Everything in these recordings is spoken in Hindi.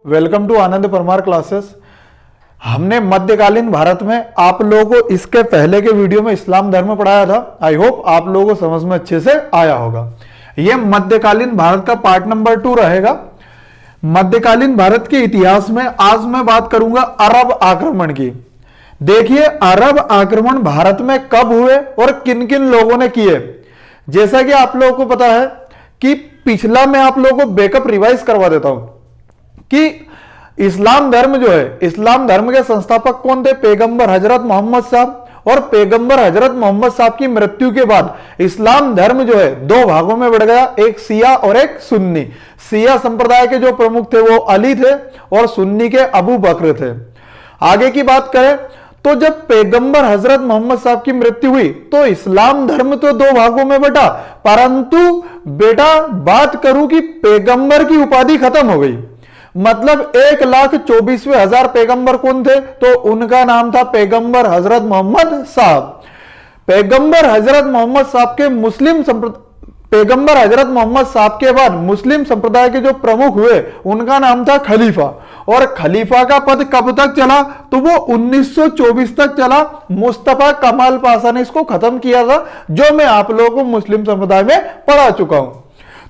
Welcome to Anand Parmar classes. हमने मध्यकालीन भारत में आप लोगों को इसके पहले के वीडियो में इस्लाम धर्म पढ़ाया था। आई होप आप लोगों को समझ में अच्छे से आया होगा। यह मध्यकालीन भारत का पार्ट नंबर 2 रहेगा। मध्यकालीन भारत के इतिहास में आज मैं बात करूंगा अरब आक्रमण की। देखिए, अरब आक्रमण भारत में कब हुए और किन किन लोगों ने किए। जैसा कि आप लोगों को पता है कि पिछला मैं आप लोगों को बैकअप रिवाइज करवा देता हूं कि इस्लाम धर्म जो है, इस्लाम धर्म के संस्थापक कौन थे? पैगंबर हजरत मोहम्मद साहब। और पैगंबर हजरत मोहम्मद साहब की मृत्यु के बाद इस्लाम धर्म जो है दो भागों में बढ़ गया, एक शिया और एक सुन्नी। शिया संप्रदाय के जो प्रमुख थे वो अली थे और सुन्नी के अबू बकर थे। आगे की बात करें तो जब पैगंबर हजरत मोहम्मद साहब की मृत्यु हुई तो इस्लाम धर्म तो दो भागों में बटा, परंतु बेटा बात करूं कि पैगंबर की उपाधि खत्म हो गई। मतलब 1,24,000 पैगंबर कौन थे? तो उनका नाम था पैगंबर हजरत मोहम्मद साहब। पैगंबर हजरत मोहम्मद साहब के पैगंबर हजरत मोहम्मद साहब के बाद मुस्लिम संप्रदाय के जो प्रमुख हुए उनका नाम था खलीफा। और खलीफा का पद कब तक चला? तो वो 1924 तक चला। मुस्तफा कमाल पाशा ने इसको खत्म किया था, जो मैं आप लोगों को मुस्लिम संप्रदाय में पढ़ा चुका हूं।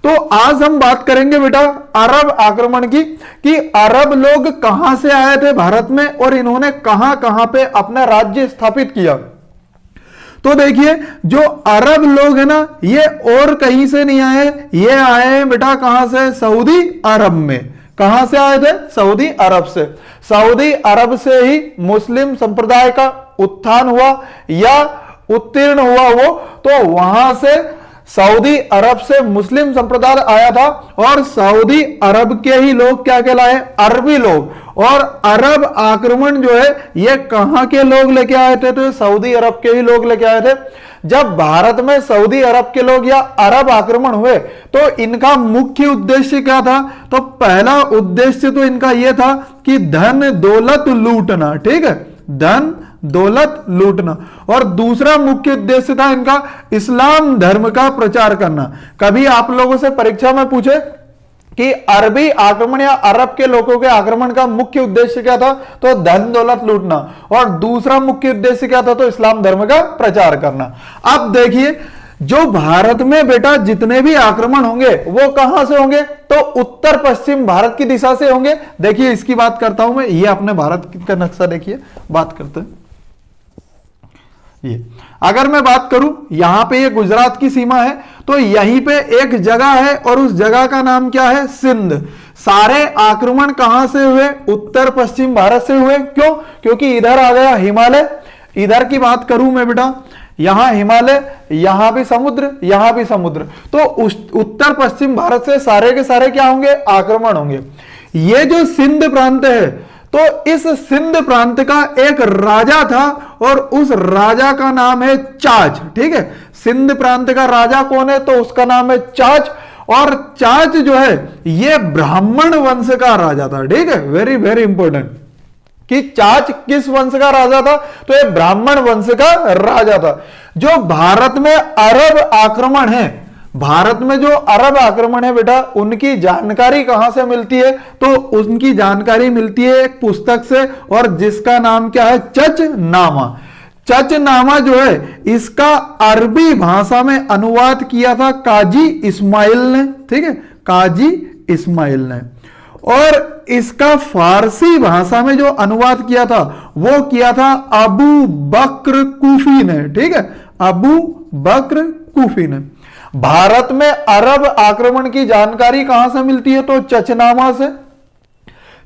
तो आज हम बात करेंगे बेटा अरब आक्रमण की, कि अरब लोग कहां से आए थे भारत में और इन्होंने कहां कहां पे अपना राज्य स्थापित किया। तो देखिए, जो अरब लोग है ना, ये और कहीं से नहीं आए, ये आए हैं बेटा कहां से? सऊदी अरब में। कहां से आए थे? सऊदी अरब से। सऊदी अरब से ही मुस्लिम संप्रदाय का उत्थान हुआ या उत्तीर्ण हुआ वो। तो वहां से सऊदी अरब से मुस्लिम संप्रदाय आया था और सऊदी अरब के ही लोग क्या कहलाए? अरबी लोग। और अरब आक्रमण जो है ये कहां के लोग लेके आए थे? तो सऊदी अरब के ही लोग लेके आए थे। जब भारत में सऊदी अरब के लोग या अरब आक्रमण हुए तो इनका मुख्य उद्देश्य क्या था? तो पहला उद्देश्य तो इनका यह था कि धन दौलत लूटना। ठीक है, धन दौलत लूटना। और दूसरा मुख्य उद्देश्य था इनका इस्लाम धर्म का प्रचार करना। कभी आप लोगों से परीक्षा में पूछे कि अरबी आक्रमण या अरब के लोगों के आक्रमण का मुख्य उद्देश्य क्या था? तो धन दौलत लूटना। और दूसरा मुख्य उद्देश्य क्या था? तो इस्लाम धर्म का प्रचार करना। अब देखिए, जो भारत में बेटा जितने भी आक्रमण होंगे वो कहां से होंगे? तो उत्तर पश्चिम भारत की दिशा से होंगे। देखिए, इसकी बात करता हूं मैं। ये अपने भारत का नक्शा देखिए, बात करते हैं। ये अगर मैं बात करूं, यहां पे ये गुजरात की सीमा है, तो यहीं पे एक जगह है और उस जगह का नाम क्या है? सिंध। सारे आक्रमण कहां से हुए? उत्तर पश्चिम भारत से हुए। क्यों? क्योंकि इधर आ गया हिमालय। इधर की बात करूं मैं बेटा, यहां हिमालय, यहां भी समुद्र, यहां भी समुद्र। तो उत्तर पश्चिम भारत से सारे के सारे क्या होंगे? आक्रमण होंगे। ये जो सिंध प्रांत है, तो इस सिंध प्रांत का एक राजा था और उस राजा का नाम है चाच। ठीक है, सिंध प्रांत का राजा कौन है? तो उसका नाम है चाच। और चाच जो है ये ब्राह्मण वंश का राजा था। ठीक है, वेरी वेरी इंपॉर्टेंट कि चाच किस वंश का राजा था? तो ये ब्राह्मण वंश का राजा था। जो भारत में अरब आक्रमण है, भारत में जो अरब आक्रमण है बेटा, उनकी जानकारी कहां से मिलती है? तो उनकी जानकारी मिलती है एक पुस्तक से, और जिसका नाम क्या है? चचनामा। चचनामा जो है इसका अरबी भाषा में अनुवाद किया था काजी इस्माइल ने। ठीक है, काजी इस्माइल ने। और इसका फारसी भाषा में जो अनुवाद किया था वो किया था अबू बकर कूफी ने। ठीक है, अबू बकर कूफी ने। भारत में अरब आक्रमण की जानकारी कहां से मिलती है? तो चचनामा से।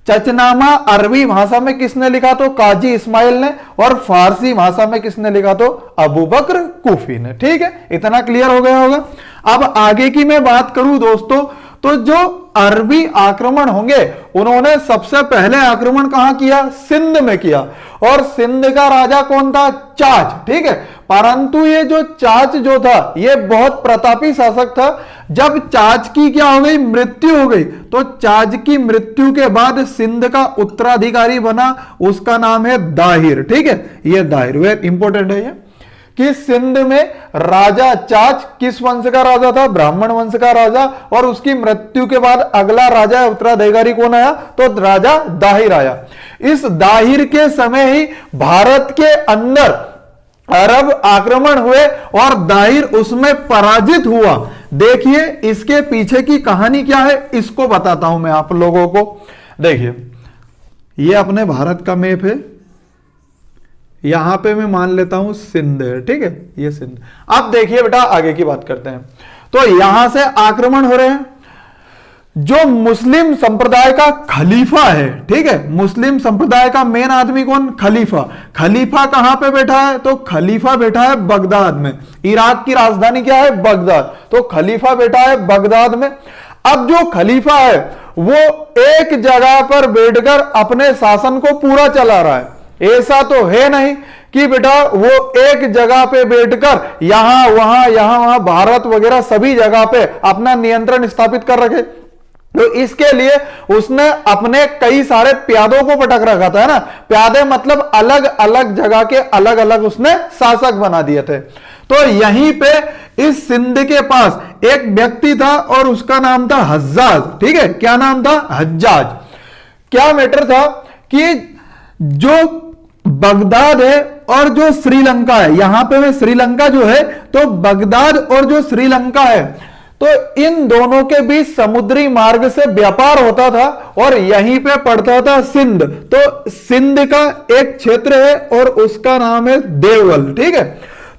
चचनामा अरबी भाषा में किसने लिखा? तो काजी इस्माइल ने। और फारसी भाषा में किसने लिखा? तो अबू बकर कूफी ने। ठीक है, इतना क्लियर हो गया होगा। अब आगे की मैं बात करूं दोस्तों, तो जो अरबी आक्रमण होंगे उन्होंने सबसे पहले आक्रमण कहां किया? सिंध में किया। और सिंध का राजा कौन था? चाच। ठीक है, परंतु ये जो चाच जो था ये बहुत प्रतापी शासक था। जब चाच की क्या हो गई? मृत्यु हो गई। तो चाच की मृत्यु के बाद सिंध का उत्तराधिकारी बना, उसका नाम है दाहिर। ठीक है, ये दाहिर वेरी इंपॉर्टेंट है ये, कि सिंध में राजा चाच किस वंश का राजा था? ब्राह्मण वंश का राजा। और उसकी मृत्यु के बाद अगला राजा उत्तराधिकारी कौन आया? तो राजा दाहिर आया। इस दाहिर के समय ही भारत के अंदर अरब आक्रमण हुए और दाहिर उसमें पराजित हुआ। देखिए इसके पीछे की कहानी क्या है, इसको बताता हूं मैं आप लोगों को। देखिए ये अपने भारत का मैप है, यहां पे मैं मान लेता हूं सिंध है, ठीक है, ये सिंध। अब देखिए बेटा आगे की बात करते हैं। तो यहां से आक्रमण हो रहे हैं, जो मुस्लिम संप्रदाय का खलीफा है, ठीक है, मुस्लिम संप्रदाय का मेन आदमी कौन? खलीफा। खलीफा कहां पे बैठा है? तो खलीफा बैठा है बगदाद में। इराक की राजधानी क्या है? बगदाद। तो खलीफा बैठा है बगदाद में। अब जो खलीफा है वो एक जगह पर बैठकर अपने शासन को पूरा चला रहा है। ऐसा तो है नहीं कि बेटा वो एक जगह पे बैठकर यहां वहां भारत वगैरह सभी जगह पे अपना नियंत्रण स्थापित कर रखे। तो इसके लिए उसने अपने कई सारे प्यादों को पटक रखा था, है ना। प्यादे मतलब अलग अलग जगह के अलग अलग उसने शासक बना दिए थे। तो यहीं पे इस सिंध के पास एक व्यक्ति था और उसका नाम था हज्जाज, ठीक है। क्या नाम था? हज्जाज। क्या मैटर था कि जो बगदाद है और जो श्रीलंका है, यहां पे मैं श्रीलंका जो है, तो बगदाद और जो श्रीलंका है, तो इन दोनों के बीच समुद्री मार्ग से व्यापार होता था और यहीं पे पड़ता था सिंध। तो सिंध का एक क्षेत्र है और उसका नाम है देवल, ठीक है।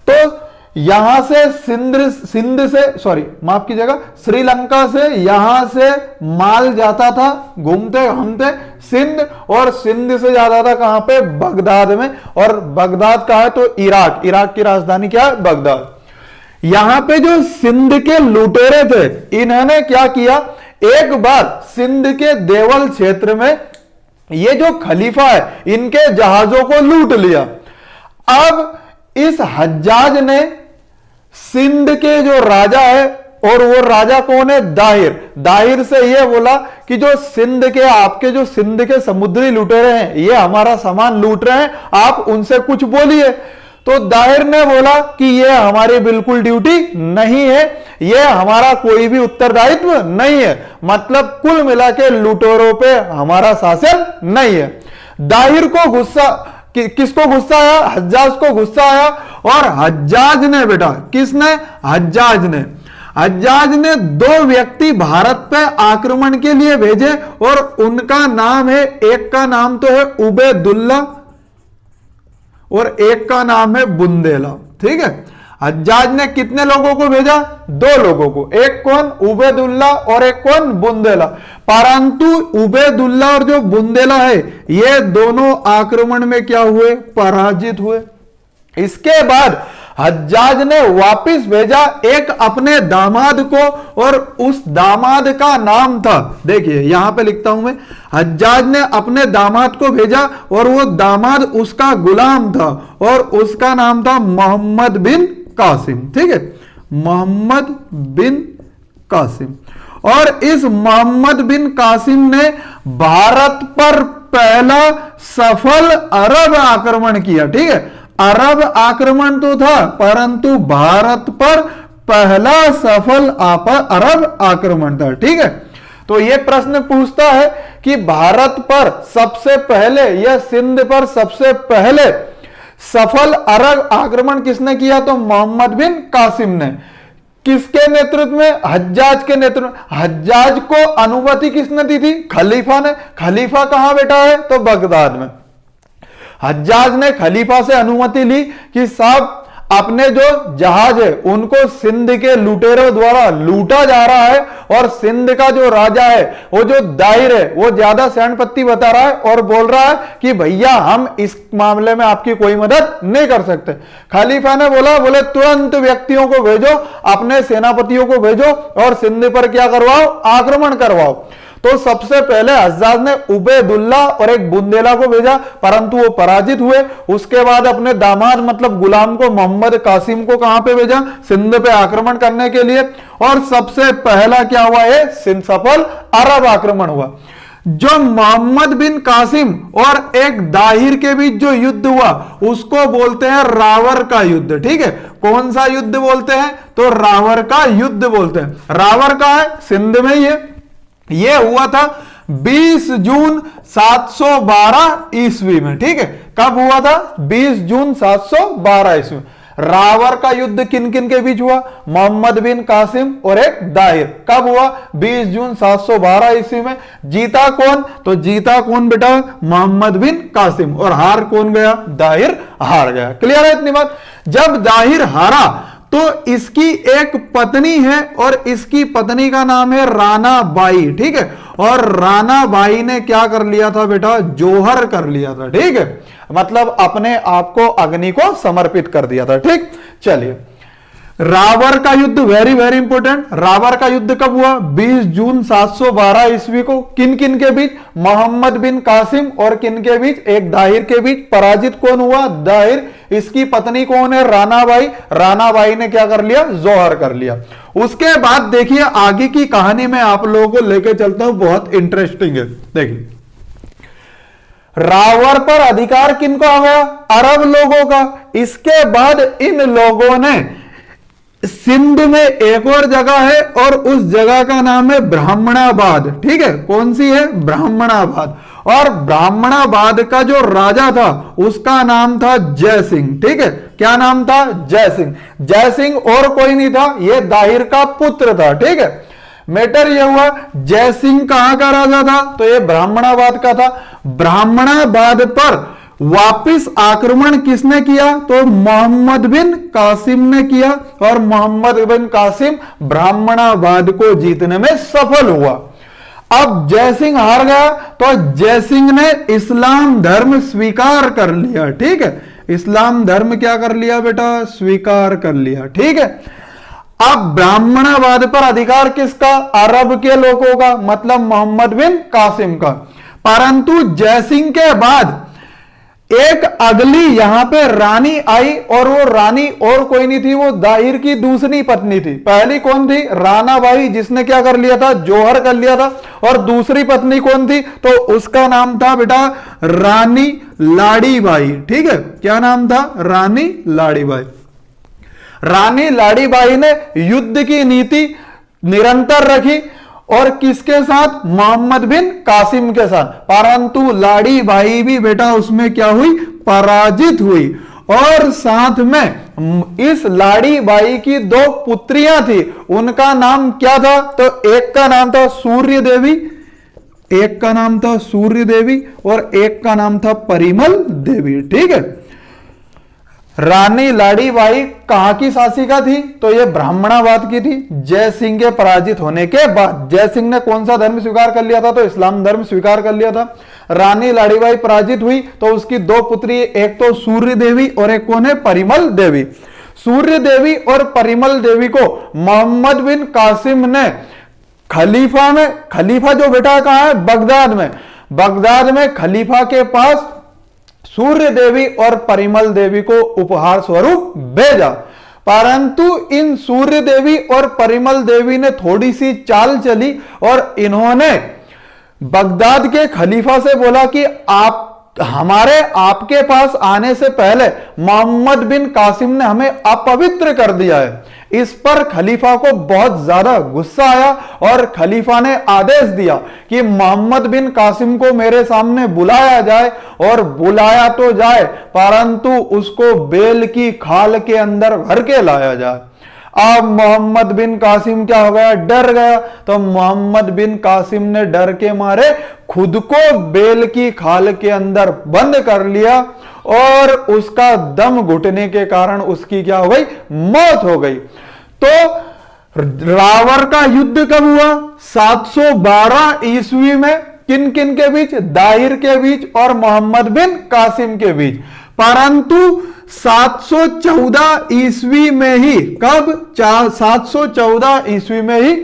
तो यहां से सिंध से सॉरी माफ कीजिएगा, श्रीलंका से यहां से माल जाता था घूमते घूमते सिंध, और सिंध से जाता था कहां पे? बगदाद में। और बगदाद का है तो इराक, इराक की राजधानी क्या है? बगदाद। यहां पे जो सिंध के लुटेरे थे, इन्होंने क्या किया, एक बार सिंध के देवल क्षेत्र में ये जो खलीफा है इनके जहाजों को लूट लिया। अब इस हज्जाज ने सिंध के जो राजा है, और वो राजा कौन है? दाहिर। दाहिर से ये बोला कि जो सिंध के आपके जो सिंध के समुद्री लुटेरे हैं ये हमारा सामान लूट रहे हैं, आप उनसे कुछ बोलिए। तो दाहिर ने बोला कि ये हमारी बिल्कुल ड्यूटी नहीं है, ये हमारा कोई भी उत्तरदायित्व नहीं है, मतलब कुल मिला के लुटेरों पे हमारा शासन नहीं है। दाहिर को गुस्सा, किसको गुस्सा आया? हज्जाज को गुस्सा आया। और हज्जाज ने बेटा, किसने? हज्जाज ने। हज्जाज ने दो व्यक्ति भारत पे आक्रमण के लिए भेजे और उनका नाम है, एक का नाम तो है उबैदुल्ला और एक का नाम है बुंदेला, ठीक है। हज्जाज ने कितने लोगों को भेजा? दो लोगों को। एक कौन? उबैदुल्ला और एक कौन? बुंदेला। परंतु उबैदुल्ला और जो बुंदेला है ये दोनों आक्रमण में क्या हुए? पराजित हुए। इसके बाद हज्जाज ने वापिस भेजा एक अपने दामाद को, और उस दामाद का नाम था, देखिए यहां पे लिखता हूं मैं, हज्जाज ने अपने दामाद को भेजा और वो दामाद उसका गुलाम था और उसका नाम था मोहम्मद बिन कासिम, ठीक है, मोहम्मद बिन कासिम। और इस मोहम्मद बिन कासिम ने भारत पर पहला सफल अरब आक्रमण किया, ठीक है। अरब आक्रमण तो था परंतु भारत पर पहला सफल अरब आक्रमण था, ठीक है। तो यह प्रश्न पूछता है कि भारत पर सबसे पहले या सिंध पर सबसे पहले सफल अरब आक्रमण किसने किया? तो मोहम्मद बिन कासिम ने। किसके नेतृत्व में? हज्जाज के नेतृत्व में। हज्जाज को अनुमति किसने दी थी? खलीफा ने। खलीफा कहां बैठा है? तो बगदाद में। हज्जाज ने खलीफा से अनुमति ली कि साहब अपने जो जहाज है उनको सिंध के लुटेरों द्वारा लूटा जा रहा है, और सिंध का जो राजा है वो जो दाहिर है वो ज्यादा सैन्यपत्ति बता रहा है और बोल रहा है कि भैया हम इस मामले में आपकी कोई मदद नहीं कर सकते। खलीफा ने बोले तुरंत व्यक्तियों को भेजो, अपने सेनापतियों को भेजो और सिंध पर क्या करवाओ? आक्रमण करवाओ। तो सबसे पहले हज्जाज ने उबैदुल्ला और एक बुंदेला को भेजा, परंतु वो पराजित हुए। उसके बाद अपने दामाद मतलब गुलाम को मोहम्मद कासिम को कहां पे भेजा? सिंध पे आक्रमण करने के लिए। और सबसे पहला क्या हुआ है? सफल अरब आक्रमण हुआ। जो मोहम्मद बिन कासिम और एक दाहिर के बीच जो युद्ध हुआ उसको बोलते हैं रावर का युद्ध। ठीक है, कौन सा युद्ध बोलते हैं? तो रावर का युद्ध बोलते हैं। रावर का है सिंध में, ये हुआ था 20 जून 712 ईस्वी में। ठीक है, कब हुआ था? 20 जून 712 ईस्वी में। रावर का युद्ध किन किन के बीच हुआ? मोहम्मद बिन कासिम और एक दाहिर। कब हुआ? 20 जून 712 ईस्वी में। जीता कौन? तो जीता कौन बेटा? मोहम्मद बिन कासिम। और हार कौन गया? दाहिर हार गया। क्लियर है इतनी बात? जब दाहिर हारा तो इसकी एक पत्नी है और इसकी पत्नी का नाम है राना बाई। ठीक है, और राना बाई ने क्या कर लिया था बेटा? जोहर कर लिया था। ठीक है, मतलब अपने आप को अग्नि को समर्पित कर दिया था। ठीक, चलिए रावर का युद्ध वेरी वेरी इंपोर्टेंट। रावर का युद्ध कब हुआ? 20 जून 712 ईस्वी को। किन किन के बीच? मोहम्मद बिन कासिम और किन के बीच? एक दाहिर के बीच। पराजित कौन हुआ? दाहिर। इसकी पत्नी कौन है? राना बाई। राना बाई ने क्या कर लिया? जोहर कर लिया। उसके बाद देखिए आगे की कहानी में आप लोगों को लेकर चलता हूं, बहुत इंटरेस्टिंग है। देखिए रावर पर अधिकार किनको आ गया? अरब लोगों का। इसके बाद इन लोगों ने सिंध में एक और जगह है और उस जगह का नाम है ब्राह्मणाबाद। ठीक है, कौन सी है? ब्राह्मणाबाद। और ब्राह्मणाबाद का जो राजा था उसका नाम था जय सिंह। ठीक है, क्या नाम था? जय सिंह। जय सिंह और कोई नहीं था, यह दाहिर का पुत्र था। ठीक है, मैटर यह हुआ जय सिंह कहां का राजा था? तो यह ब्राह्मणाबाद का था। ब्राह्मणाबाद पर वापिस आक्रमण किसने किया? तो मोहम्मद बिन कासिम ने किया और मोहम्मद बिन कासिम ब्राह्मणाबाद को जीतने में सफल हुआ। अब जय सिंह हार गया तो जय सिंह ने इस्लाम धर्म स्वीकार कर लिया। ठीक है, इस्लाम धर्म क्या कर लिया बेटा? स्वीकार कर लिया। ठीक है, अब ब्राह्मणाबाद पर अधिकार किसका? अरब के लोगों का, मतलब मोहम्मद बिन कासिम का। परंतु जय सिंह के बाद एक अगली यहां पे रानी आई और वो रानी और कोई नहीं थी, वो दाहिर की दूसरी पत्नी थी। पहली कौन थी? राना बाई, जिसने क्या कर लिया था? जोहर कर लिया था। और दूसरी पत्नी कौन थी? तो उसका नाम था बेटा रानी लाड़ी बाई। ठीक है, क्या नाम था? रानी लाड़ी बाई। रानी लाड़ी बाई ने युद्ध की नीति निरंतर रखी और किसके साथ? मोहम्मद बिन कासिम के साथ। परंतु लाड़ी बाई भी बेटा उसमें क्या हुई? पराजित हुई। और साथ में इस लाड़ी बाई की 2 पुत्रियां थी, उनका नाम क्या था? तो एक का नाम था सूर्य देवी, एक का नाम था सूर्य देवी और एक का नाम था परिमल देवी। ठीक है, रानी लाड़ी बाई कहां की शासिका थी? तो यह ब्राह्मणाबाद की थी। जय सिंह के पराजित होने के बाद जय सिंह ने कौन सा धर्म स्वीकार कर लिया था? तो इस्लाम धर्म स्वीकार कर लिया था। रानी लाड़ी बाई पराजित हुई तो उसकी 2 पुत्री, एक तो सूर्य देवी और एक कौन है? परिमल देवी। सूर्य देवी और परिमल देवी को मोहम्मद बिन कासिम ने खलीफा में, खलीफा जो बेटा कहां है? बगदाद में। बगदाद में खलीफा के पास सूर्य देवी और परिमल देवी को उपहार स्वरूप भेजा। परंतु इन सूर्य देवी और परिमल देवी ने थोड़ी सी चाल चली और इन्होंने बगदाद के खलीफा से बोला कि आप हमारे आपके पास आने से पहले मोहम्मद बिन कासिम ने हमें अपवित्र कर दिया है। इस पर खलीफा को बहुत ज्यादा गुस्सा आया और खलीफा ने आदेश दिया कि मोहम्मद बिन कासिम को मेरे सामने बुलाया जाए। और बुलाया तो जाए परंतु उसको बेल की खाल के अंदर भर के लाया जाए। अब मोहम्मद बिन कासिम क्या हो गया? डर गया। तो मोहम्मद बिन कासिम ने डर के मारे खुद को बेल की खाल के अंदर बंद कर लिया और उसका दम घुटने के कारण उसकी क्या हो गई? मौत हो गई। तो रावर का युद्ध कब हुआ? 712 ईस्वी में। किन किन के बीच? दाहिर के बीच और मोहम्मद बिन कासिम के बीच। परंतु 714 ईस्वी में ही, कब? 714 ईस्वी में ही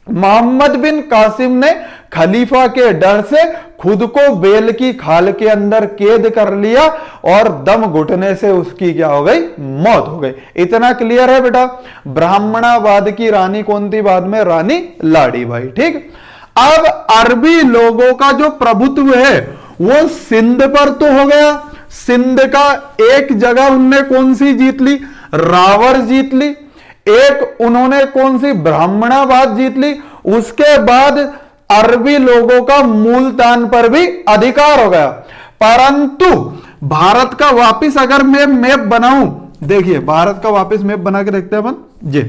मोहम्मद बिन कासिम ने खलीफा के डर से खुद को बेल की खाल के अंदर कैद कर लिया और दम घुटने से उसकी क्या हो गई? मौत हो गई। इतना क्लियर है बेटा? ब्राह्मणाबाद की रानी कौन थी बाद में? रानी लाड़ी बाई। ठीक, अब अरबी लोगों का जो प्रभुत्व है वो सिंध पर तो हो गया। सिंध का एक जगह उनने कौन सी जीत ली? रावर जीत ली। एक उन्होंने कौन सी? ब्राह्मणाबाद जीत ली। उसके बाद अरबी लोगों का मुल्तान पर भी अधिकार हो गया। परंतु भारत का वापिस अगर मैं मैप बनाऊं, देखिए भारत का वापिस मैप बना के देखते हैं अपन जी।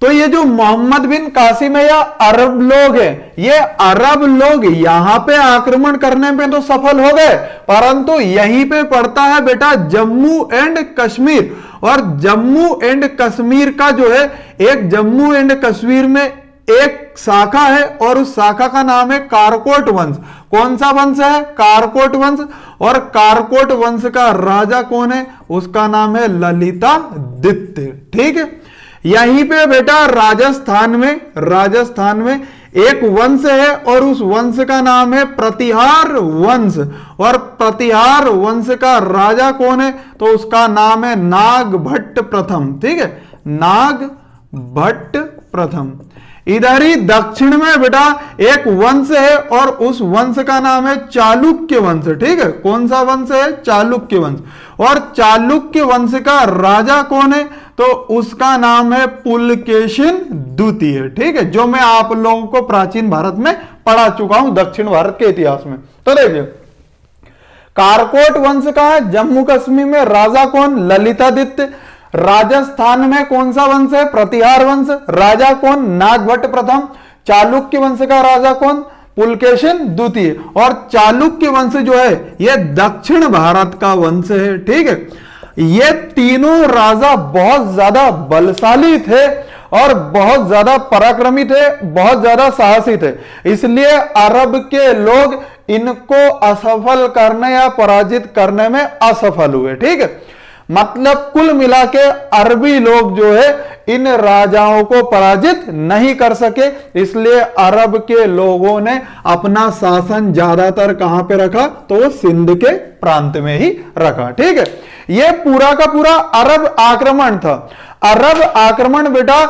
तो ये जो मोहम्मद बिन कासिम है या अरब लोग हैं, ये अरब लोग यहां पे आक्रमण करने में तो सफल हो गए, परंतु यहीं पे पड़ता है बेटा जम्मू एंड कश्मीर। और जम्मू एंड कश्मीर का जो है, एक जम्मू एंड कश्मीर में एक शाखा है और उस शाखा का नाम है कारकोट वंश। कौन सा वंश है? कारकोट वंश। और कारकोट वंश का राजा कौन है? उसका नाम है ललितादित्य। ठीक है, यहीं पे बेटा राजस्थान में एक वंश है और उस वंश का नाम है प्रतिहार वंश। और प्रतिहार वंश का राजा कौन है? तो उसका नाम है नागभट्ट प्रथम। ठीक है, नागभट्ट प्रथम। इधर ही दक्षिण में बेटा एक वंश है और उस वंश का नाम है चालुक्य वंश। ठीक है, कौन सा वंश है? चालुक्य वंश। और चालुक्य वंश का राजा कौन है? तो उसका नाम है पुलकेशिन द्वितीय। ठीक है, जो मैं आप लोगों को प्राचीन भारत में पढ़ा चुका हूं, दक्षिण भारत के इतिहास में। तो देखिए, कारकोट वंश का है जम्मू कश्मीर में राजा कौन? ललितादित्य। राजस्थान में कौन सा वंश है? प्रतिहार वंश। राजा कौन? नागभट्ट प्रथम। चालुक्य वंश का राजा कौन? पुलकेशिन द्वितीय। और चालुक्य वंश जो है यह दक्षिण भारत का वंश है। ठीक है, ये तीनों राजा बहुत ज्यादा बलशाली थे और बहुत ज्यादा पराक्रमी थे, बहुत ज्यादा साहसी थे। इसलिए अरब के लोग इनको असफल करने या पराजित करने में असफल हुए। ठीक है, मतलब कुल मिला के अरबी लोग जो है इन राजाओं को पराजित नहीं कर सके। इसलिए अरब के लोगों ने अपना शासन ज्यादातर कहां पे रखा? तो वो सिंध के प्रांत में ही रखा। ठीक है, ये पूरा का पूरा अरब आक्रमण था। अरब आक्रमण बेटा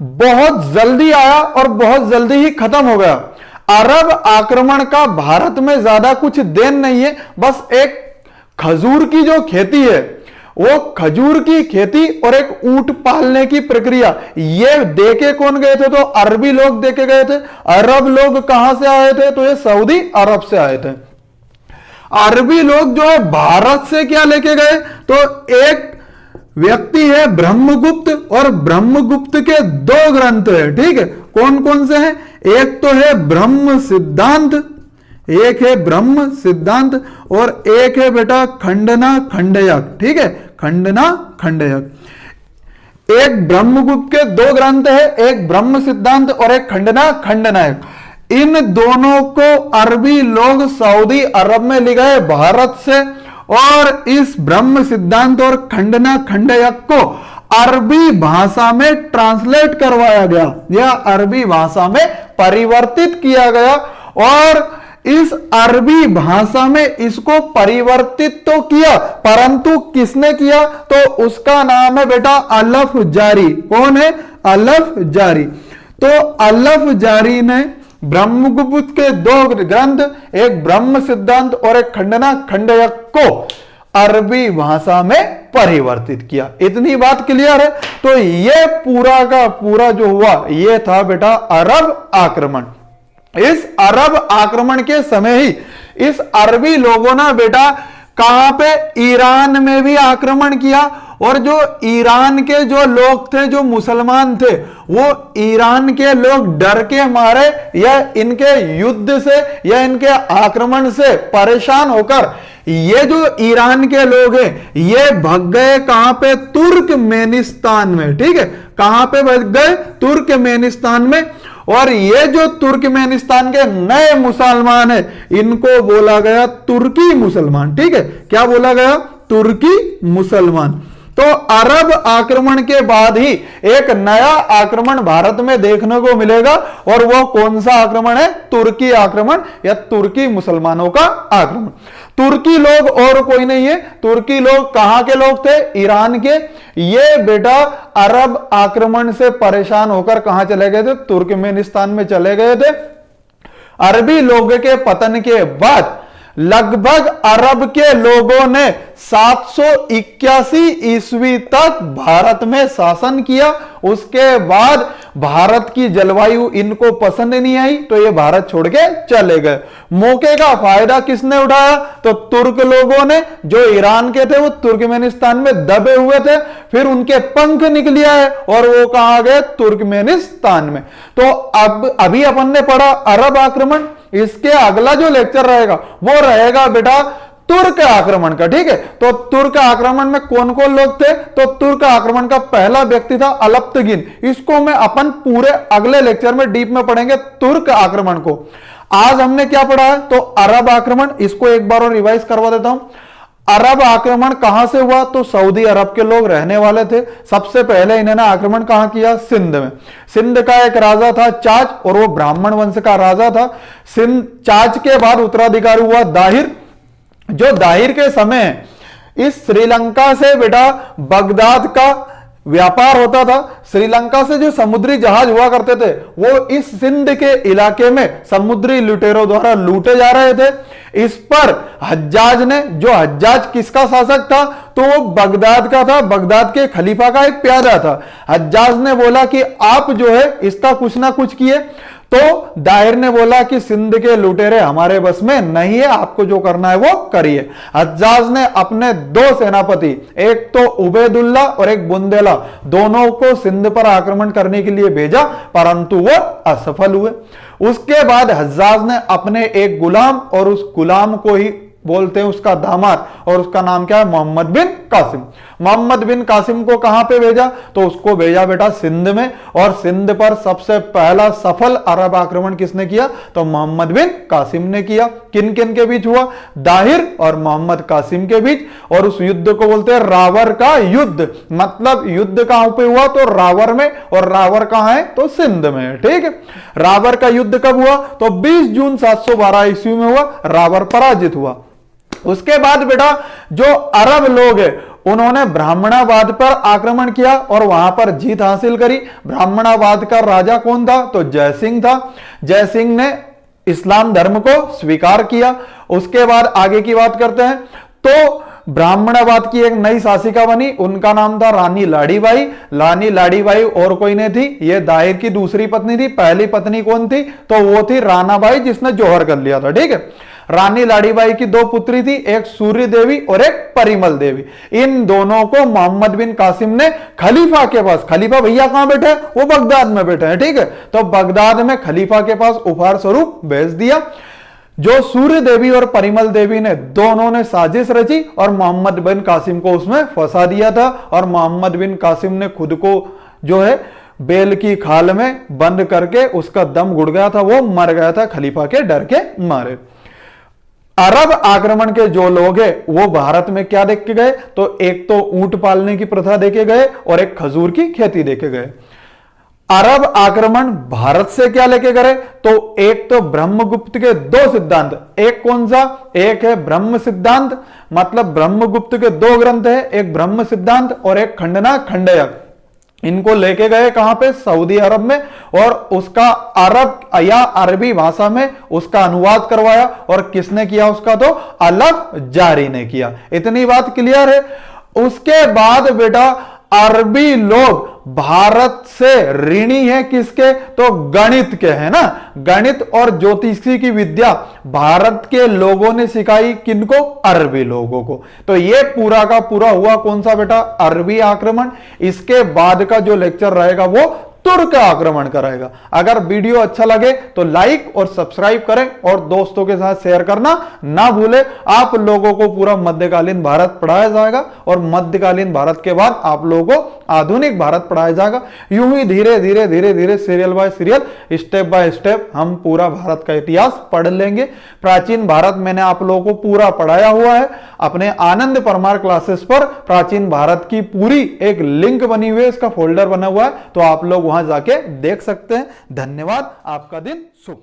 बहुत जल्दी आया और बहुत जल्दी ही खत्म हो गया। अरब आक्रमण का भारत में ज्यादा कुछ देन नहीं है, बस एक खजूर की जो खेती है, वो खजूर की खेती और एक ऊंट पालने की प्रक्रिया, ये देके कौन गए थे? तो अरबी लोग देके गए थे। अरब लोग कहां से आए थे? तो ये सऊदी अरब से आए थे। अरबी लोग जो है भारत से क्या लेके गए? तो एक व्यक्ति है ब्रह्मगुप्त, और ब्रह्मगुप्त के दो ग्रंथ है। ठीक है, कौन कौन से हैं? एक तो है ब्रह्म सिद्धांत, एक है ब्रह्म सिद्धांत, और एक है बेटा खंडना खंडयक। ठीक है, खंडना खंडयक। एक ब्रह्मगुप्त के दो ग्रंथ है, एक ब्रह्म सिद्धांत और एक खंडना खंडनायक। इन दोनों को अरबी लोग सऊदी अरब में ले गए भारत से, और इस ब्रह्म सिद्धांत और खंडना खंडयक को अरबी भाषा में ट्रांसलेट करवाया गया या अरबी भाषा में परिवर्तित किया गया। और इस अरबी भाषा में इसको परिवर्तित तो किया, परंतु किसने किया? तो उसका नाम है बेटा अलफ जारी। कौन है? अलफ जारी। तो अलफ जारी ने ब्रह्मगुप्त के दो ग्रंथ, एक ब्रह्म सिद्धांत और एक खंडना खंडयक को अरबी भाषा में परिवर्तित किया। इतनी बात क्लियर है? तो ये पूरा का पूरा जो हुआ ये था बेटा अरब आक्रमण। इस अरब आक्रमण के समय ही इस अरबी लोगों ने बेटा कहां पे? ईरान में भी आक्रमण किया। और जो ईरान के जो लोग थे, जो मुसलमान थे, वो ईरान के लोग डर के मारे या इनके युद्ध से या इनके आक्रमण से परेशान होकर ये जो ईरान के लोग हैं ये भाग गए कहां पे? तुर्कमेनिस्तान में। ठीक है, कहां पे भाग गए? तुर्कमेनिस्तान में। और ये जो तुर्कमेनिस्तान के नए मुसलमान है इनको बोला गया तुर्की मुसलमान। ठीक है, क्या बोला गया? तुर्की मुसलमान। तो अरब आक्रमण के बाद ही एक नया आक्रमण भारत में देखने को मिलेगा, और वो कौन सा आक्रमण है? तुर्की आक्रमण या तुर्की मुसलमानों का आक्रमण। तुर्की लोग और कोई नहीं है, तुर्की लोग कहां के लोग थे? ईरान के। ये बेटा अरब आक्रमण से परेशान होकर कहां चले गए थे? तुर्कमेनिस्तान में चले गए थे। अरबी लोगों के पतन के बाद लगभग अरब के लोगों ने 781 ईस्वी तक भारत में शासन किया। उसके बाद भारत की जलवायु इनको पसंद नहीं आई, तो ये भारत छोड़ के चले गए। मौके का फायदा किसने उठाया? तो तुर्क लोगों ने, जो ईरान के थे वो तुर्कमेनिस्तान में दबे हुए थे, फिर उनके पंख निकल आए और वो कहां गए? तुर्कमेनिस्तान में। तो अब अभी अपन ने पढ़ा अरब आक्रमण, इसके अगला जो लेक्चर रहेगा वो रहेगा बेटा तुर्क आक्रमण का। ठीक है, तो तुर्क आक्रमण में कौन कौन लोग थे? तो तुर्क आक्रमण का पहला व्यक्ति था अलप्तगिन। इसको मैं अपन पूरे अगले लेक्चर में डीप में पढ़ेंगे तुर्क आक्रमण को। आज हमने क्या पढ़ा है? तो अरब आक्रमण, इसको एक बार और रिवाइज करवा देता हूं। अरब आक्रमण कहां से हुआ? तो सऊदी अरब के लोग रहने वाले थे। सबसे पहले इन्होंने आक्रमण कहां किया? सिंध में। सिंध का एक राजा था चाच, और वो ब्राह्मण वंश का राजा था। सिंध चाच के बाद उत्तराधिकारी हुआ दाहिर। जो दाहिर के समय इस श्रीलंका से बेटा बगदाद का व्यापार होता था। श्रीलंका से जो समुद्री जहाज हुआ करते थे वो इस सिंध के इलाके में समुद्री लुटेरों द्वारा लूटे जा रहे थे। इस पर हज्जाज ने, जो हज्जाज किसका शासक था? तो वो बगदाद का था, बगदाद के खलीफा का एक प्यादा था। हज्जाज ने बोला कि आप जो है इसका कुछ ना कुछ किए। तो दाहिर ने बोला कि सिंध के लुटेरे हमारे बस में नहीं है, आपको जो करना है वो करिए। हज्जाज ने अपने दो सेनापति, एक तो उबैदुल्ला और एक बुंदेला, दोनों को सिंध पर आक्रमण करने के लिए भेजा, परंतु वो असफल हुए। उसके बाद हज्जाज ने अपने एक गुलाम, और उस गुलाम को ही बोलते हैं उसका दामाद, और उसका नाम क्या है? मोहम्मद बिन कासिम। मोहम्मद बिन कासिम को कहां पे भेजा? तो उसको भेजा बेटा सिंध में। और सिंध पर सबसे पहला सफल अरब आक्रमण किसने किया? तो मोहम्मद बिन कासिम ने किया। किन किन के बीच हुआ? दाहिर और मोहम्मद कासिम के बीच। और उस युद्ध को बोलते हैं रावर का युद्ध। मतलब युद्ध कहां पे हुआ? तो रावर में, और रावर कहां है? तो सिंध में। ठीक है, रावर का युद्ध कब हुआ? तो 20 जून 712 ईस्वी में हुआ। रावर पराजित हुआ। उसके बाद बेटा जो अरब लोग हैं उन्होंने ब्राह्मणाबाद पर आक्रमण किया और वहां पर जीत हासिल करी। ब्राह्मणाबाद का राजा कौन था? तो जयसिंह था। जयसिंह ने इस्लाम धर्म को स्वीकार किया। उसके बाद आगे की बात करते हैं। तो ब्राह्मणाबाद की एक नई शासिका बनी, उनका नाम था रानी लाड़ीबाई। रानी लाड़ीबाई और कोई नहीं थी, ये दाहिर की दूसरी पत्नी थी। पहली पत्नी कौन थी? तो वो थी रानाबाई, जिसने जौहर कर लिया था। ठीक है, रानी लाड़ीबाई की दो पुत्री थी, एक सूर्य देवी और एक परिमल देवी। इन दोनों को मोहम्मद बिन कासिम ने खलीफा के पास, खलीफा भैया कहां बैठे हैं? वो बगदाद में बैठे हैं। ठीक है, तो बगदाद में खलीफा के पास उपहार स्वरूप भेज दिया। जो सूर्य देवी और परिमल देवी ने, दोनों ने साजिश रची और मोहम्मद बिन कासिम को उसमें फंसा दिया था। और मोहम्मद बिन कासिम ने खुद को जो है बेल की खाल में बंद करके उसका दम घुट गया था, वो मर गया था खलीफा के डर के मारे। अरब आक्रमण के जो लोग हैं वो भारत में क्या देख के गए? तो एक तो ऊंट पालने की प्रथा देखे गए और एक खजूर की खेती देखे गए। अरब आक्रमण भारत से क्या लेके गए? तो एक तो ब्रह्मगुप्त के दो सिद्धांत, एक कौन सा? एक है ब्रह्म सिद्धांत, मतलब ब्रह्मगुप्त के दो ग्रंथ है, एक ब्रह्म सिद्धांत और एक खंडना खंडयक। इनको लेके गए कहां पे? सऊदी अरब में, और उसका अरब या अरबी भाषा में उसका अनुवाद करवाया। और किसने किया उसका? तो अलब जारी ने किया। इतनी बात क्लियर है। उसके बाद बेटा अरबी लोग भारत से ऋणी है किसके? तो गणित के, है ना। गणित और ज्योतिषी की विद्या भारत के लोगों ने सिखाई किनको? अरबी लोगों को। तो ये पूरा का पूरा हुआ कौन सा बेटा? अरबी आक्रमण। इसके बाद का जो लेक्चर रहेगा वो तुर्क आक्रमण करेगा। अगर वीडियो अच्छा लगे तो लाइक और सब्सक्राइब करें और दोस्तों के साथ शेयर करना ना भूलें। आप लोगों को पूरा मध्यकालीन भारत पढ़ाया जाएगा और मध्यकालीन भारत के बाद आप लोगों को आधुनिक भारत पढ़ाया जाएगा। यूं ही धीरे धीरे धीरे धीरे serial bye serial, step by step हम पूरा भारत का इतिहास पढ़ लेंगे। प्राचीन भारत मैंने आप लोगों को पूरा पढ़ाया हुआ है अपने आनंद परमार क्लासेस पर। प्राचीन भारत की पूरी एक लिंक बनी हुई है, इसका फोल्डर बना हुआ है, तो आप लोग वहां जाके देख सकते हैं। धन्यवाद, आपका दिन शुभ।